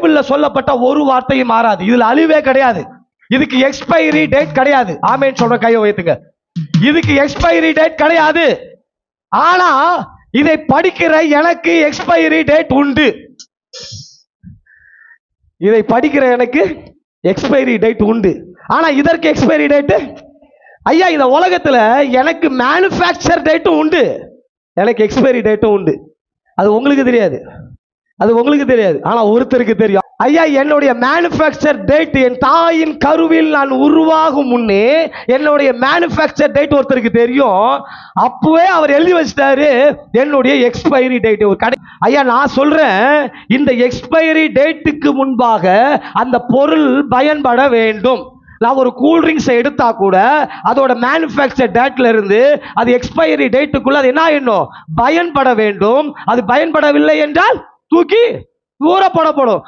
பைபிள்ல சொல்லப்பட்ட ஒரு வார்த்தையும் மாறாது. இதுல அழிவே கிடையாது. இதுக்கு எக்ஸ்பைரி டேட் கிடையாது. ஆமென் சொல்ற கையை உயர்த்துங்க. இதுக்கு எக்ஸ்பைரி டேட் கிடையாது. ஆனா இதை படிக்கிற எனக்கு எக்ஸ்பைரி டேட் உண்டு. இதை படிக்கிற எனக்கு எக்ஸ்பைரி டேட் உண்டு. ஆனா இதற்கு எக்ஸ்பைரி டேட் ஐயா, இந்த உலகத்துல எனக்கு மேனுஃபேக்சர் டேட்டும் உண்டு, எனக்கு எக்ஸ்பைரி டேட்டும் உண்டு. அது உங்களுக்கு தெரியாது, அது உங்களுக்கு தெரியாது. ஆனா ஒருத்தருக்கு தெரியும். ஐயா, என்னுடைய மேனுஃபேக்சர் டேட், என் தாயின் கருவில் நான் உருவாகும் முன்னே என்னுடைய மேனுஃபேக்சர் டேட் ஒருத்தருக்கு தெரியும். அப்பவே அவர் எழுதி வச்சிட்டாரு என்னுடைய எக்ஸ்பைரி டேட். ஒரு கடை ஐயா, நான் சொல்றேன், இந்த எக்ஸ்பைரி டேட்டுக்கு முன்பாக அந்த பொருள் பயன்பட வேண்டும். நான் ஒரு கூல்ட்ரிங்க்ஸ் எடுத்தா கூட அதோட மேனுஃபேக்சர் டேட்ல இருந்து அது எக்ஸ்பைரி டேட்டுக்குள்ள அது என்ன ஆயிடணும், பயன்பட வேண்டும். அது பயன்படவில்லை என்றால் தூக்கி தூர போடப்படும்.